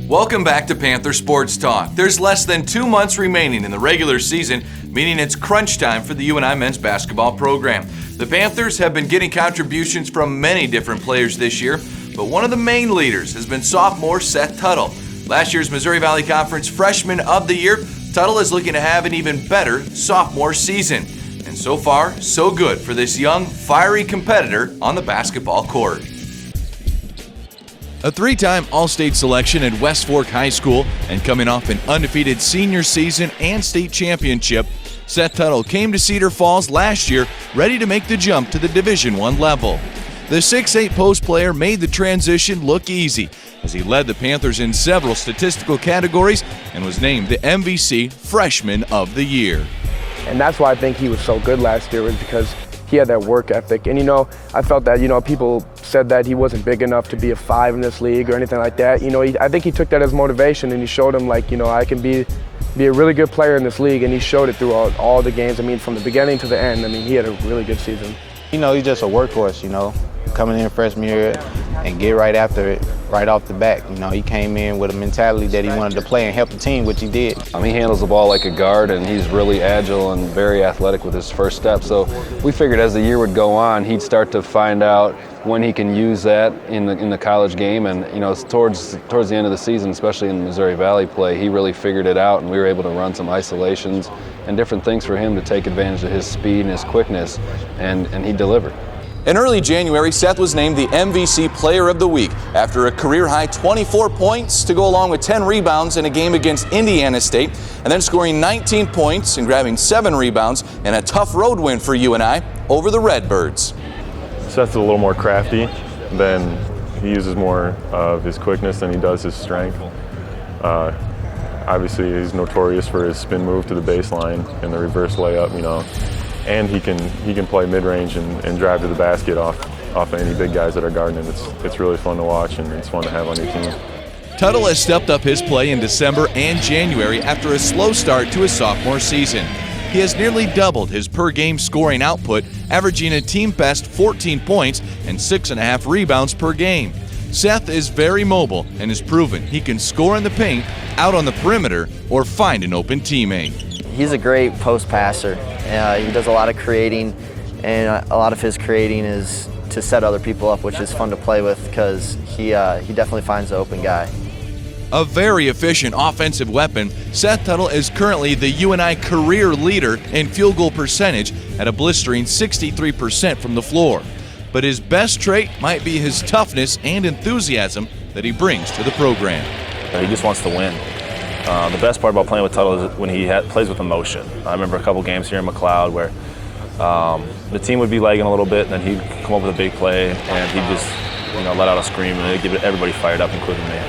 Welcome back to Panther Sports Talk. There's less than 2 months remaining in the regular season, meaning it's crunch time for the UNI men's basketball program. The Panthers have been getting contributions from many different players this year, but one of the main leaders has been sophomore Seth Tuttle. Last year's Missouri Valley Conference Freshman of the Year, Tuttle is looking to have an even better sophomore season. And so far, so good for this young, fiery competitor on the basketball court. A three-time All-State selection at West Fork High School and coming off an undefeated senior season and state championship, Seth Tuttle came to Cedar Falls last year ready to make the jump to the Division I level. The 6'8" post player made the transition look easy as he led the Panthers in several statistical categories and was named the MVC Freshman of the Year. And that's why I think he was so good last year, was because he had that work ethic. And, I felt that, people said that he wasn't big enough to be a 5 in this league or anything like that. I think he took that as motivation, and he showed him, I can be a really good player in this league, and he showed it through all the games. From the beginning to the end, he had a really good season. He's just a workhorse, coming in freshman year and get right after it, right off the bat. He came in with a mentality that he wanted to play and help the team, which he did. He handles the ball like a guard, and he's really agile and very athletic with his first step. So we figured as the year would go on, he'd start to find out when he can use that in the college game. And towards the end of the season, especially in Missouri Valley play, he really figured it out, and we were able to run some isolations and different things for him to take advantage of his speed and his quickness, and he delivered. In early January, Seth was named the MVC Player of the Week after a career-high 24 points to go along with 10 rebounds in a game against Indiana State, and then scoring 19 points and grabbing 7 rebounds in a tough road win for UNI over the Redbirds. Seth's a little more crafty. He uses more of his quickness than he does his strength. Obviously, he's notorious for his spin move to the baseline and the reverse layup, and he can play mid-range and drive to the basket off of any big guys that are guarding him. It's really fun to watch, and it's fun to have on your team. Tuttle has stepped up his play in December and January after a slow start to his sophomore season. He has nearly doubled his per-game scoring output, averaging a team-best 14 points and 6.5 rebounds per game. Seth is very mobile and has proven he can score in the paint, out on the perimeter, or find an open teammate. He's a great post passer. He does a lot of creating, and a lot of his creating is to set other people up, which is fun to play with because he definitely finds the open guy. A very efficient offensive weapon, Seth Tuttle is currently the UNI career leader in field goal percentage at a blistering 63% from the floor. But his best trait might be his toughness and enthusiasm that he brings to the program. He just wants to win. The best part about playing with Tuttle is when he plays with emotion. I remember a couple games here in McLeod where the team would be lagging a little bit, and then he'd come up with a big play, and he'd just let out a scream, and it'd get everybody fired up, including me.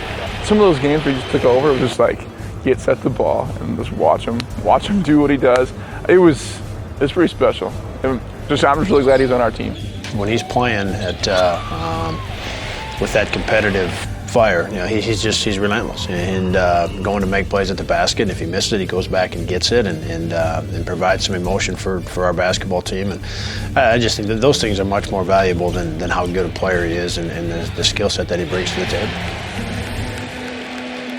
Some of those games where he just took over, it was just get Seth the ball and just watch him do what he does. It's pretty special. And I'm just really glad he's on our team. When he's playing with that competitive fire, he's relentless and going to make plays at the basket. And if he misses it, he goes back and gets it and provides some emotion for our basketball team. And I just think that those things are much more valuable than how good a player he is and the skill set that he brings to the table.